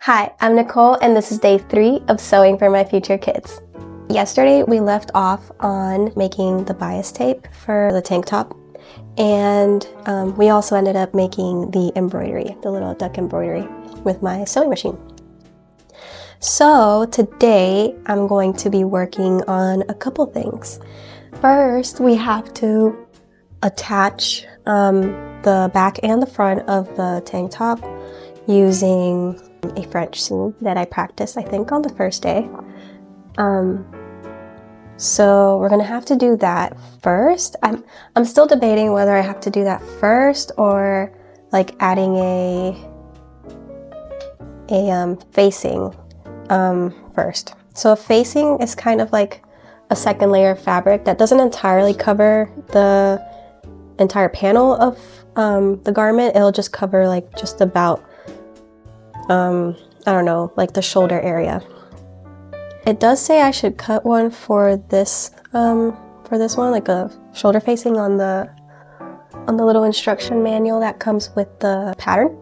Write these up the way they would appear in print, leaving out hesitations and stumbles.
Hi, I'm Nicole and this is day 3 of Sewing for My Future Kids. Yesterday we left off on making the bias tape for the tank top, and we also ended up making the embroidery, the little duck embroidery with my sewing machine. So today I'm going to be working on a couple things. First, we have to attach the back and the front of the tank top using a French seam that I practiced, I think, on the first day. So we're gonna have to do that first. I'm still debating whether I have to do that first or like adding a facing first. So a facing is kind of like a second layer of fabric that doesn't entirely cover the entire panel of the garment. It'll just cover like just about I don't know, like the shoulder area. It does say I should cut one for this one, like a shoulder facing on the little instruction manual that comes with the pattern,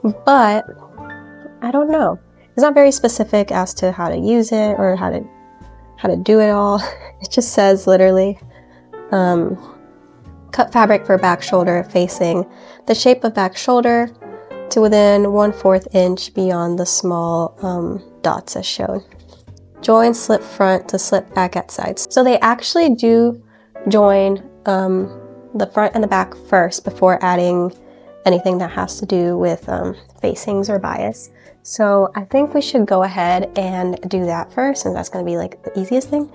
but I don't know. It's not very specific as to how to use it or how to do it all. It just says literally cut fabric for back shoulder facing the shape of back shoulder to within 1/4 inch beyond the small dots as shown. Join slip front to slip back at sides. So they actually do join the front and the back first before adding anything that has to do with facings or bias. So I think we should go ahead and do that first, since that's going to be like the easiest thing.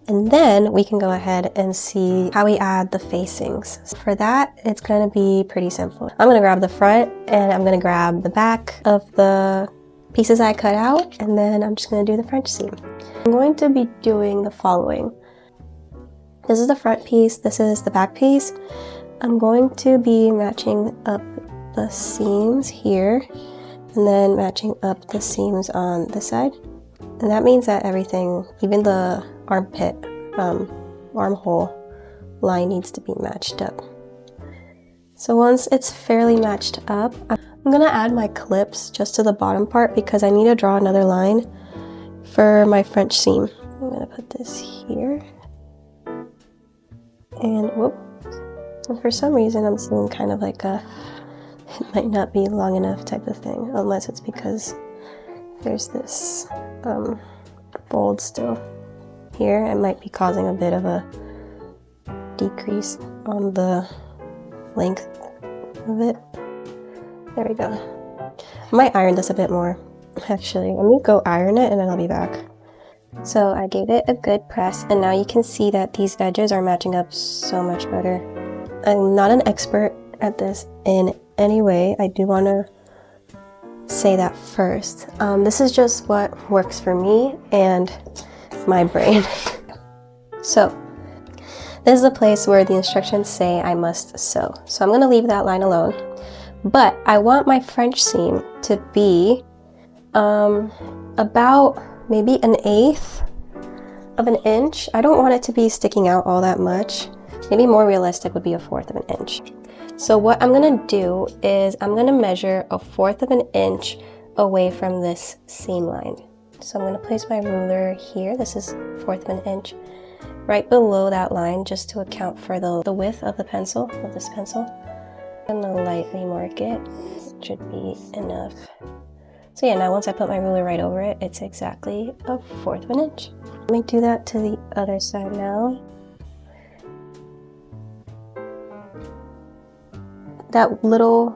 And then we can go ahead and see how we add the facings. For that, it's going to be pretty simple. I'm going to grab the front and I'm going to grab the back of the pieces I cut out, and then I'm just going to do the French seam. I'm going to be doing the following. This is the front piece, this is the back piece. I'm going to be matching up the seams here and then matching up the seams on this side. And that means that everything, even the armpit, armhole line needs to be matched up. So once it's fairly matched up, I'm gonna add my clips just to the bottom part because I need to draw another line for my French seam. I'm gonna put this here. And whoop. And for some reason I'm seeing kind of like a, it might not be long enough type of thing, unless it's because there's this fold still here. It might be causing a bit of a decrease on the length of it. There we go. I might iron this a bit more. Actually, let me go iron it and then I'll be back. So I gave it a good press, and now you can see that these edges are matching up so much better. I'm not an expert at this in any way. I do want to say that first. This is just what works for me and my brain. So this is the place where the instructions say I must sew. So I'm going to leave that line alone. But I want my French seam to be about maybe 1/8 of an inch. I don't want it to be sticking out all that much. Maybe more realistic would be 1/4 of an inch. So what I'm gonna do is I'm gonna measure 1/4 of an inch away from this seam line. So I'm gonna place my ruler here. This is 1/4 of an inch. Right below that line, just to account for the width of the pencil, of this pencil. I'm gonna lightly mark it. It should be enough. So yeah, now once I put my ruler right over it, it's exactly 1/4 of an inch. Let me do that to the other side now. That little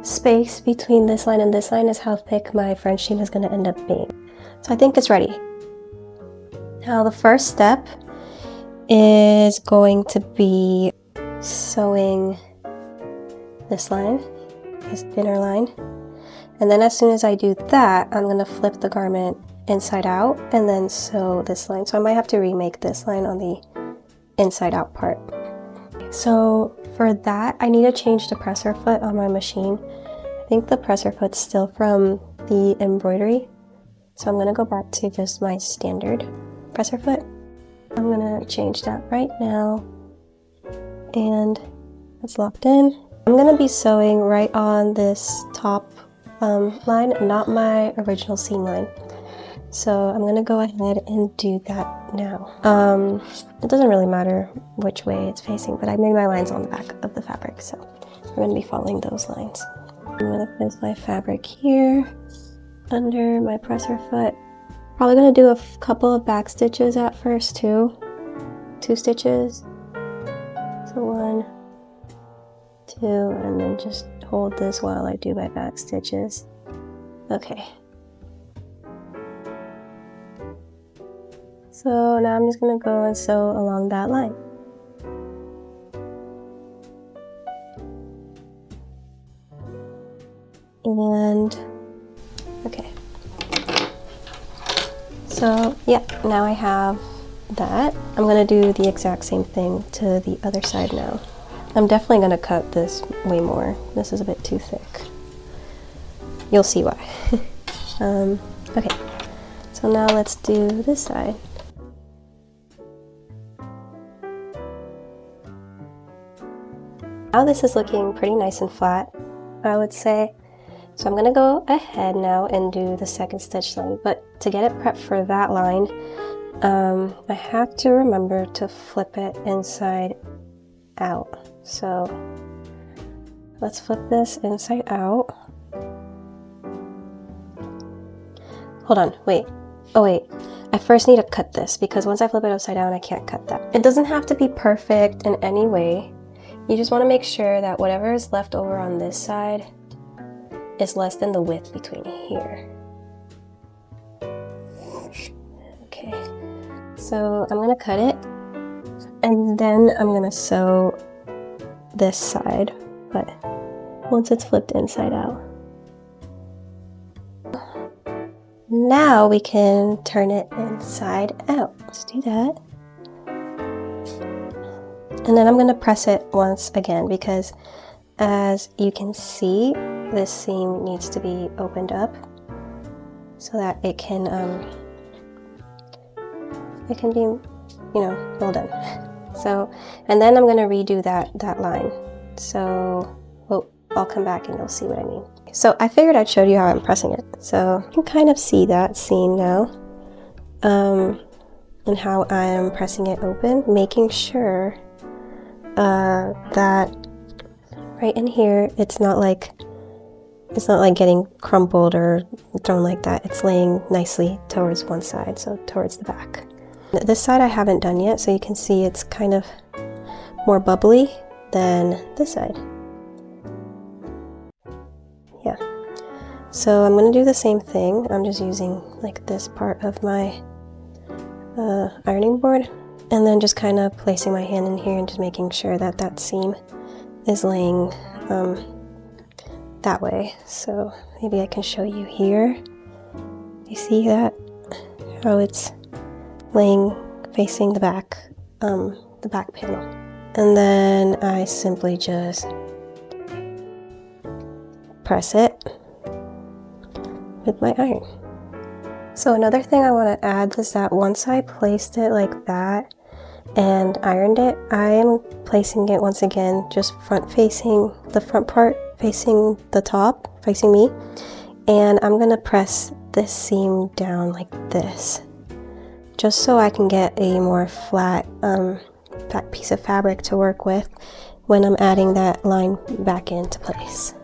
space between this line and this line is how thick my French seam is gonna end up being. So I think it's ready. Now the first step is going to be sewing this line, this thinner line. And then as soon as I do that, I'm gonna flip the garment inside out and then sew this line. So I might have to remake this line on the inside out part. So for that, I need to change the presser foot on my machine. I think the presser foot's still from the embroidery. So I'm gonna go back to just my standard presser foot. I'm gonna change that right now. And it's locked in. I'm gonna be sewing right on this top line, not my original seam line. So I'm gonna go ahead and do that now. It doesn't really matter which way it's facing, but I made my lines on the back of the fabric, so we're gonna be following those lines. I'm gonna place my fabric here under my presser foot. Probably gonna do a couple of back stitches at first too. 2 stitches. So 1, 2, and then just hold this while I do my back stitches. Okay. So now I'm just gonna go and sew along that line. And okay. So yeah, now I have that. I'm gonna do the exact same thing to the other side now. I'm definitely gonna cut this way more. This is a bit too thick. You'll see why. Okay, so now let's do this side. Now this is looking pretty nice and flat, I would say. So I'm gonna go ahead now and do the second stitch line, but to get it prepped for that line, I have to remember to flip it inside out. So let's flip this inside out. Hold on, wait. Oh wait, I first need to cut this because once I flip it upside down, I can't cut that. It doesn't have to be perfect in any way. You just want to make sure that whatever is left over on this side is less than the width between here. Okay, so I'm gonna cut it and then I'm gonna sew this side, but once it's flipped inside out. Now we can turn it inside out. Let's do that. And then I'm going to press it once again because as you can see, this seam needs to be opened up so that it can be, you know, well done. So, and then I'm going to redo that line. So, well, I'll come back and you'll see what I mean. So I figured I'd show you how I'm pressing it. So you can kind of see that seam now, and how I am pressing it open, making sure that right in here, it's not like getting crumpled or thrown like that. It's laying nicely towards one side, so towards the back. This side I haven't done yet, so you can see it's kind of more bubbly than this side. Yeah. So I'm going to do the same thing. I'm just using like this part of my ironing board, and then just kind of placing my hand in here and just making sure that that seam is laying that way. So maybe I can show you here. You see that? How it's laying facing the back panel. And then I simply just press it with my iron. So another thing I want to add is that once I placed it like that and ironed it, I am placing it once again just front facing, the front part facing the top, facing me, and I'm going to press this seam down like this, just so I can get a more flat piece of fabric to work with when I'm adding that line back into place.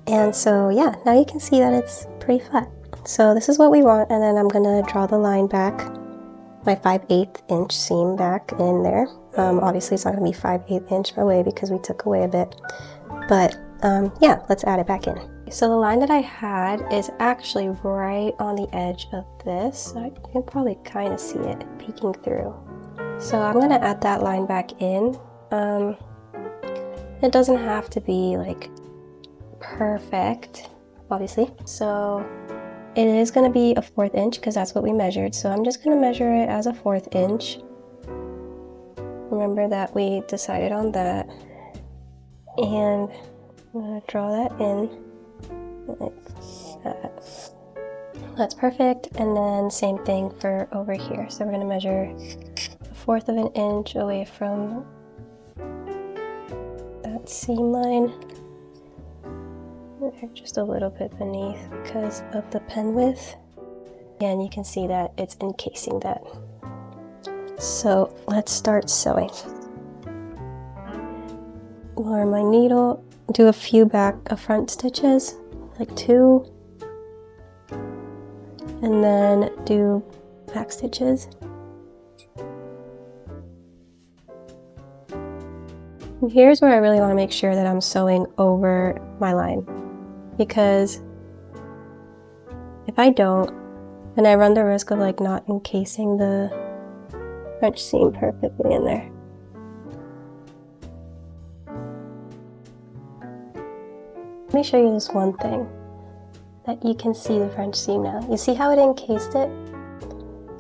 And so yeah, now you can see that it's pretty flat. So this is what we want, and then I'm gonna draw the line back, my 5/8 inch seam back in there. Obviously it's not gonna be 5/8 inch away because we took away a bit, but yeah, let's add it back in. So the line that I had is actually right on the edge of this. So you can probably kind of see it peeking through. So I'm gonna add that line back in. It doesn't have to be like perfect, obviously. So it is going to be a 1/4 inch because that's what we measured. So I'm just going to measure it as a 1/4 inch. Remember that we decided on that. And I'm going to draw that in like that. That's perfect. And then same thing for over here. So we're going to measure 1/4 of an inch away from that seam line. there just a little bit beneath because of the pen width. And you can see that it's encasing that. So let's start sewing. Lower my needle, do a few front stitches, like 2, and then do back stitches. And here's where I really want to make sure that I'm sewing over my line, because if I don't, then I run the risk of like not encasing the French seam perfectly in there. Let me show you this one thing, that you can see the French seam now. You see how it encased it?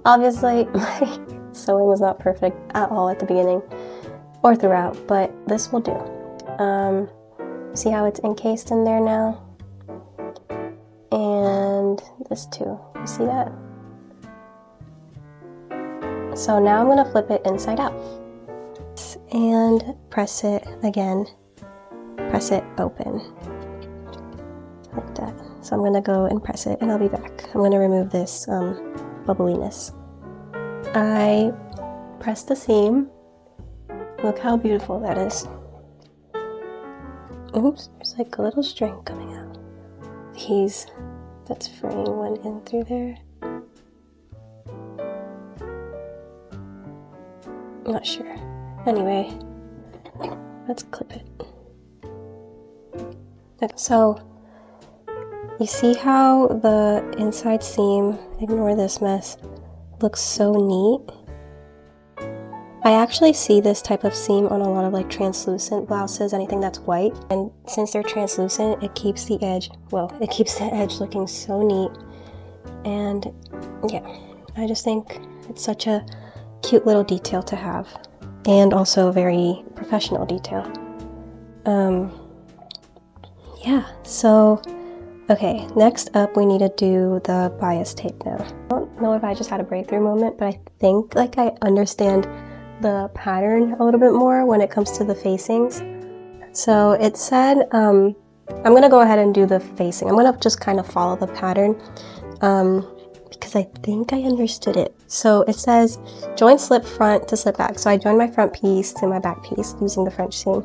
Obviously, my sewing was not perfect at all at the beginning or throughout, but this will do. See how it's encased in there now? And this too, you see that? So now I'm gonna flip it inside out and press it again, press it open, like that. So I'm gonna go and press it and I'll be back. I'm gonna remove this bubbliness. I press the seam. Look how beautiful that is. Oops, there's like a little string coming out. That's fraying went in through there. I'm not sure. Anyway, let's clip it. Okay, so you see how the inside seam, ignore this mess, looks so neat? I actually see this type of seam on a lot of like translucent blouses, anything that's white. And since they're translucent, it keeps the edge, it keeps the edge looking so neat. And yeah, I just think it's such a cute little detail to have. And also a very professional detail. Yeah, so, okay, next up we need to do the bias tape now. I don't know if I just had a breakthrough moment, but I think like I understand the pattern a little bit more when it comes to the facings. So it said, I'm gonna go ahead and do the facing. I'm gonna just kind of follow the pattern because I think I understood it. So it says join slip front to slip back. So I joined my front piece to my back piece using the French seam.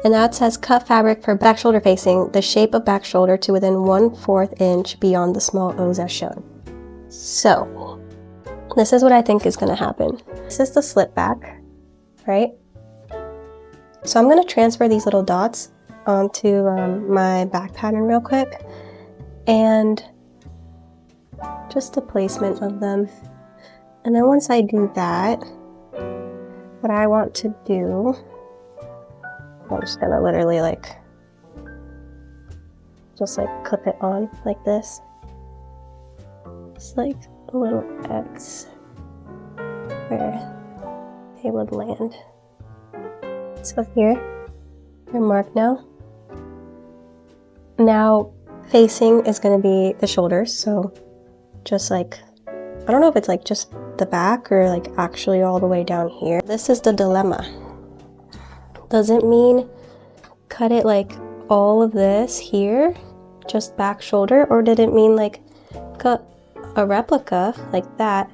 And now it says cut fabric for back shoulder facing, the shape of back shoulder to within 1/4 inch beyond the small O's as shown. So this is what I think is going to happen. This is the slip back, right? So I'm going to transfer these little dots onto my back pattern real quick, and just the placement of them. And then once I do that, what I want to do, I'm just going to literally just clip it on like this. It's like a little X where they would land. So here, they're marked now. Now, facing is going to be the shoulders, so just I don't know if it's just the back or actually all the way down here. This is the dilemma. Does it mean cut it all of this here, just back shoulder, or did it mean cut a replica like that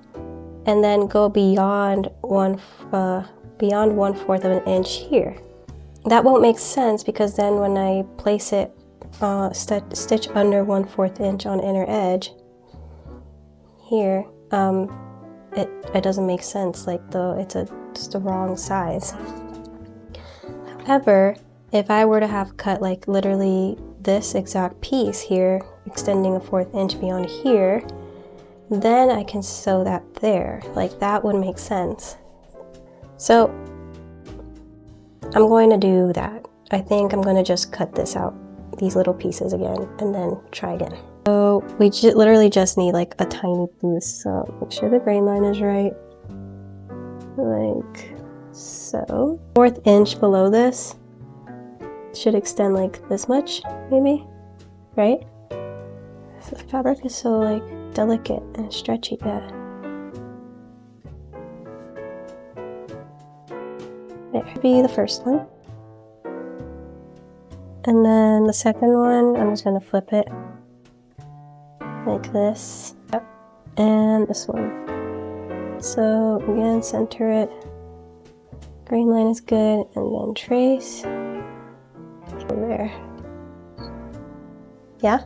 and then go beyond 1/4 of an inch here? That won't make sense, because then when I place it stitch under 1/4 inch on inner edge here, it doesn't make sense, it's just the wrong size. However, if I were to have cut literally this exact piece here, extending 1/4 inch beyond here, then I can sew that there. That would make sense. So I'm going to do that. I think I'm going to just cut this out, these little pieces again, and then try again. So we literally just need a tiny boost. So make sure the grain line is right. So. 1/4 inch below this should extend this much, maybe, right? The fabric is so delicate and stretchy. There be the first one. And then the second one, I'm just gonna flip it like this. Yep. And this one. So again, center it. Green line is good, and then trace. There. Yeah?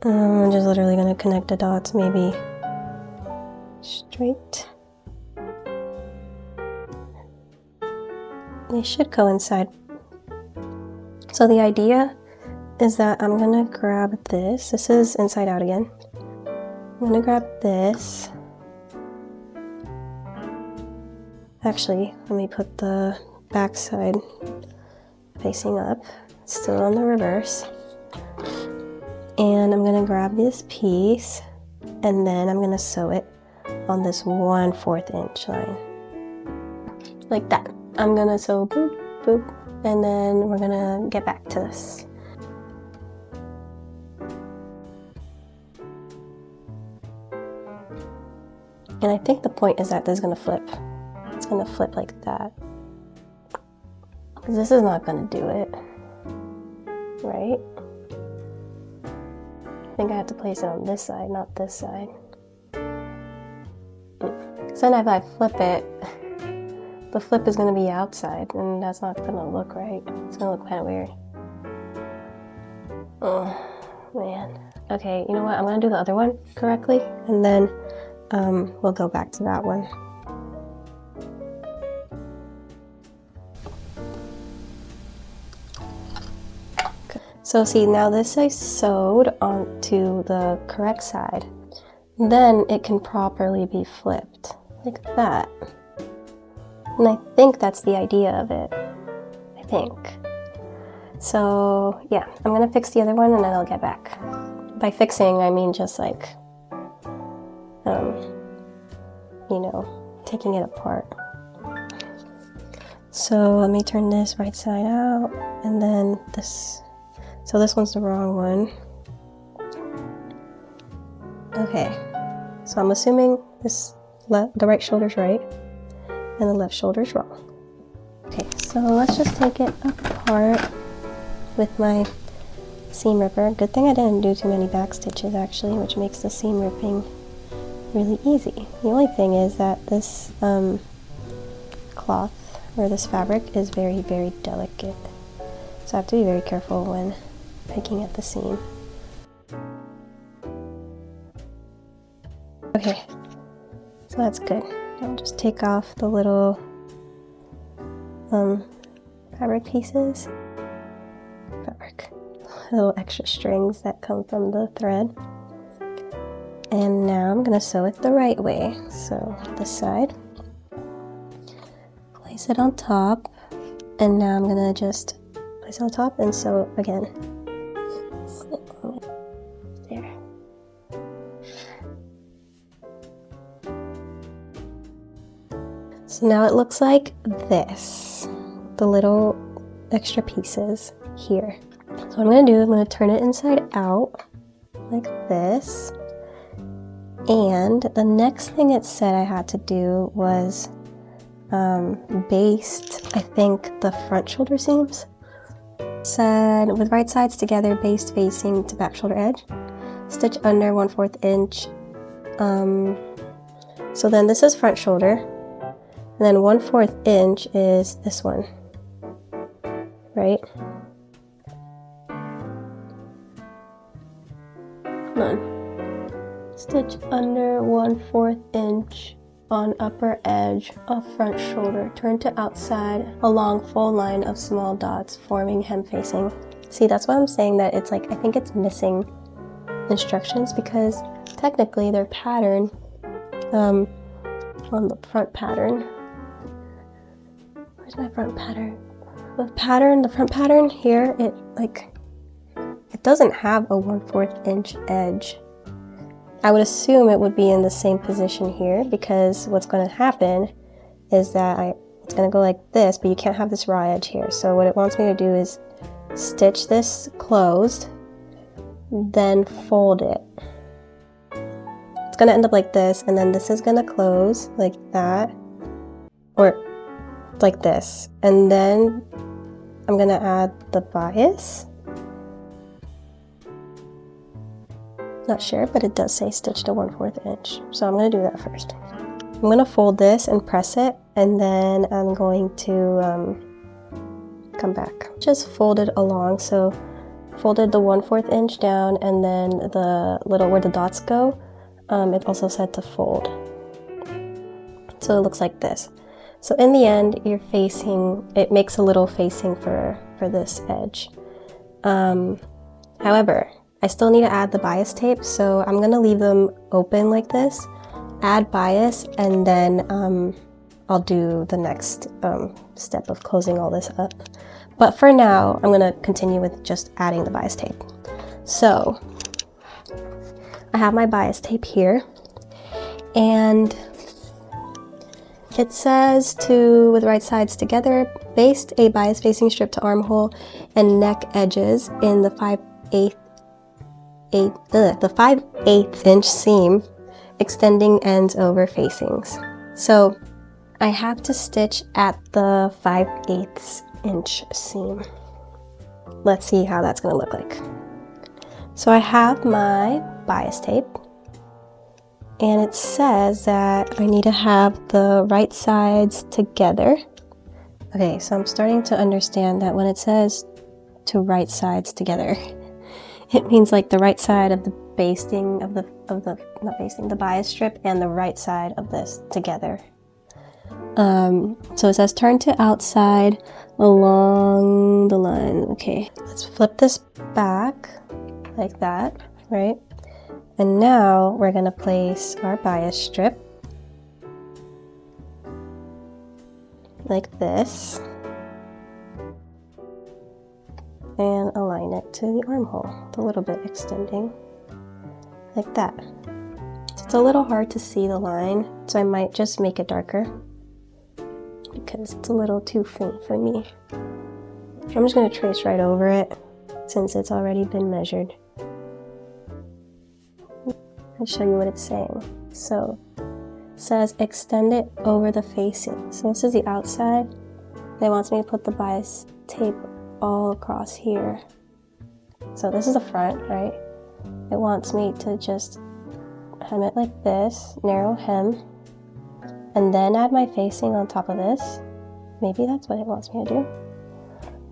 I'm just literally gonna connect the dots, maybe straight. They should coincide. So the idea is that I'm gonna grab this. This is inside out again. I'm gonna grab this. Actually, let me put the back side facing up. It's still on the reverse. And I'm gonna grab this piece and then I'm gonna sew it on this 1/4 inch line. Like that. I'm gonna sew boop, boop, and then we're gonna get back to this. And I think the point is that this is gonna flip. It's gonna flip like that. Because this is not gonna do it. Right? I think I have to place it on this side, not this side. So then if I flip it, the flip is going to be outside, and that's not going to look right. It's going to look kind of weird. Oh, man. Okay, you know what? I'm going to do the other one correctly, and then we'll go back to that one. So see, now this I sewed onto the correct side. Then it can properly be flipped, like that. And I think that's the idea of it. I think. So yeah, I'm gonna fix the other one and then I'll get back. By fixing, I mean just like, you know, taking it apart. So let me turn this right side out and then this. So this one's the wrong one. Okay, so I'm assuming the right shoulder's right and the left shoulder's wrong. Okay, so let's just take it apart with my seam ripper. Good thing I didn't do too many back stitches actually, which makes the seam ripping really easy. The only thing is that this cloth or this fabric is very, very delicate. So I have to be very careful when picking at the seam. Okay, so that's good. I'll just take off the little fabric pieces. Little extra strings that come from the thread. And now I'm gonna sew it the right way. So this side, place it on top, and now I'm gonna just place it on top and sew again. There. So now it looks like this, the little extra pieces here. So what I'm gonna do is I'm gonna turn it inside out like this. And the next thing it said I had to do was baste, I think, the front shoulder seams. It said with right sides together, baste facing to back shoulder edge, stitch under 1/4 inch. So then this is front shoulder, and then 1/4 inch is this one, right? Come on. Stitch under 1/4 inch on upper edge of front shoulder. Turn to outside along full line of small dots forming hem facing. See, that's why I'm saying that it's like, I think it's missing instructions because technically their pattern on the front pattern. Where's my front pattern? The front pattern here, it doesn't have a 1/4 inch edge. I would assume it would be in the same position here because what's going to happen is that it's going to go like this, but you can't have this raw edge here. So what it wants me to do is stitch this closed, then fold it. It's going to end up like this, and then this is going to close like that, or like this, and then I'm gonna add the bias. Not sure, but it does say stitch to 1/4 inch. So I'm gonna do that first. I'm gonna fold this and press it, and then I'm going to come back. Just fold it along, so folded the 1/4 inch down, and then the little where the dots go, it also said to fold. So it looks like this. So in the end, you're facing, it makes a little facing for this edge. However, I still need to add the bias tape, so I'm gonna leave them open like this, add bias, and then I'll do the next step of closing all this up. But for now, I'm gonna continue with just adding the bias tape. So I have my bias tape here, and it says to, with right sides together, baste a bias facing strip to armhole and neck edges in the 5/8 inch seam, extending ends over facings. So I have to stitch at the 5/8 inch seam. Let's see how that's gonna look like. So I have my bias tape, and it says that I need to have the right sides together. Okay, so I'm starting to understand that when it says to right sides together, it means like the right side of the basting of the the bias strip and the right side of this together. So it says turn to outside along the line. Okay, let's flip this back like that, right? And now we're gonna place our bias strip like this and align it to the armhole, a little bit extending like that. It's a little hard to see the line, so I might just make it darker because it's a little too faint for me. I'm just gonna trace right over it since it's already been measured. I'll show you what it's saying. So it says extend it over the facing. So this is the outside. It wants me to put the bias tape all across here. So this is the front, right? It wants me to just hem it like this, narrow hem, and then add my facing on top of this. Maybe that's what it wants me to do.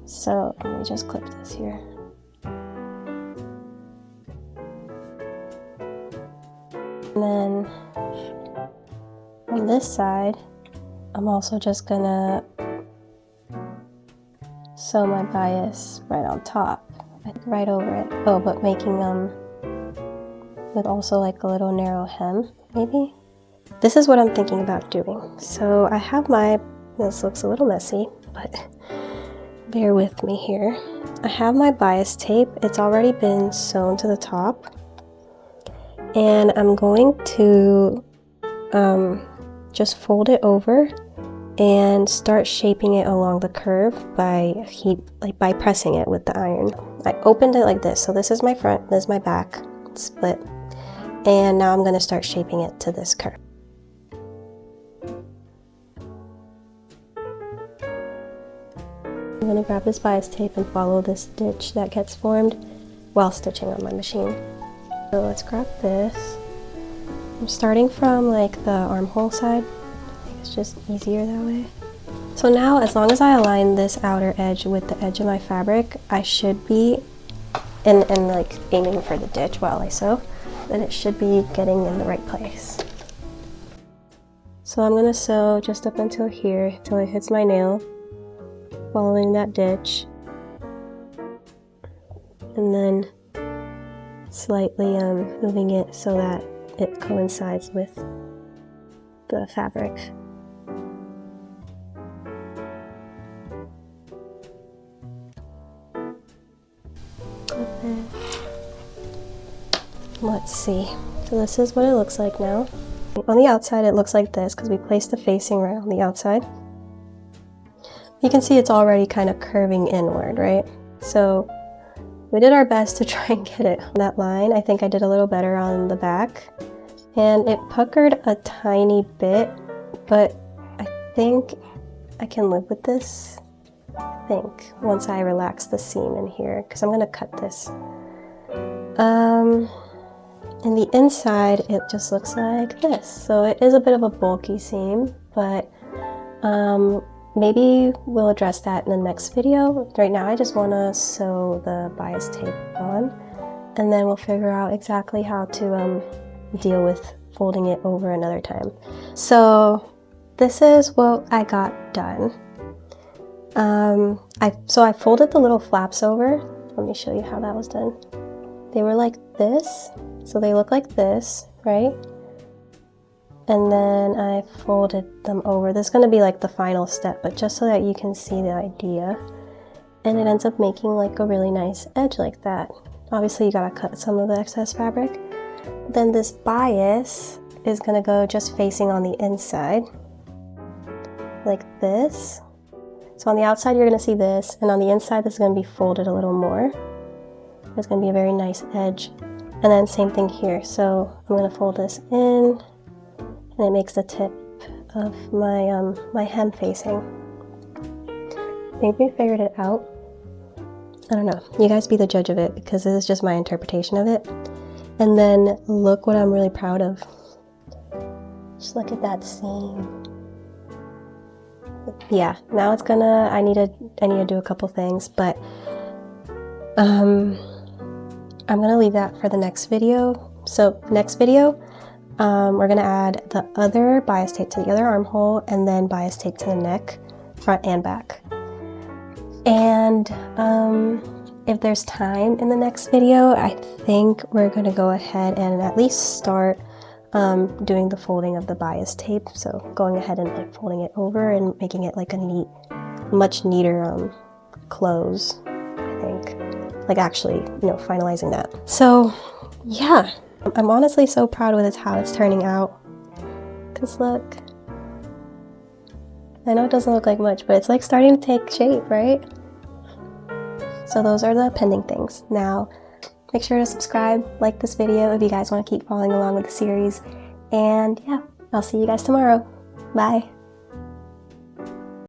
So let me just clip this here. And then on this side, I'm also just gonna sew my bias right on top, right over it. Oh, but making with also like a little narrow hem, maybe? This is what I'm thinking about doing. So I have this looks a little messy, but bear with me here. I have my bias tape. It's already been sewn to the top. And I'm going to just fold it over and start shaping it along the curve by pressing it with the iron. I opened it like this. So this is my front, this is my back, split. And now I'm going to start shaping it to this curve. I'm going to grab this bias tape and follow this stitch that gets formed while stitching on my machine. So let's grab this. I'm starting from like the armhole side. I think it's just easier that way. So now, as long as I align this outer edge with the edge of my fabric, I should be, and like aiming for the ditch while I sew, then it should be getting in the right place. So I'm gonna sew just up until here, until it hits my nail, following that ditch, and then slightly moving it so that it coincides with the fabric. Okay. Let's see. So this is what it looks like now. On the outside it looks like this because we placed the facing right on the outside. You can see it's already kind of curving inward, right? So we did our best to try and get it on that line. I think I did a little better on the back. And it puckered a tiny bit, but I think I can live with this. I think, once I relax the seam in here, because I'm going to cut this. In the inside, it just looks like this. So it is a bit of a bulky seam, but maybe we'll address that in the next video. Right now, I just want to sew the bias tape on, and then we'll figure out exactly how to deal with folding it over another time. So this is what I got done. I folded the little flaps over. Let me show you how that was done. They were like this, so they look like this, right? And then I folded them over. This is going to be like the final step, but just so that you can see the idea. And it ends up making like a really nice edge like that. Obviously you gotta cut some of the excess fabric. Then this bias is going to go just facing on the inside, like this. So on the outside you're going to see this, and on the inside this is going to be folded a little more. There's going to be a very nice edge. And then same thing here. So I'm going to fold this in, and it makes the tip of my my hem facing. Maybe I figured it out. I don't know. You guys be the judge of it, because this is just my interpretation of it. And then look what I'm really proud of. Just look at that seam. Yeah, now it's gonna, I need to do a couple things, but I'm gonna leave that for the next video. So next video, we're gonna add the other bias tape to the other armhole, and then bias tape to the neck, front and back. And if there's time in the next video, I think we're gonna go ahead and at least start doing the folding of the bias tape. So going ahead and like folding it over and making it like a neat, much neater close, I think. Like actually, you know, finalizing that. So yeah, I'm honestly so proud with how it's turning out. Cause look, I know it doesn't look like much, but it's like starting to take shape, right? So those are the pending things. Now, make sure to subscribe, like this video if you guys want to keep following along with the series. And yeah, I'll see you guys tomorrow. Bye.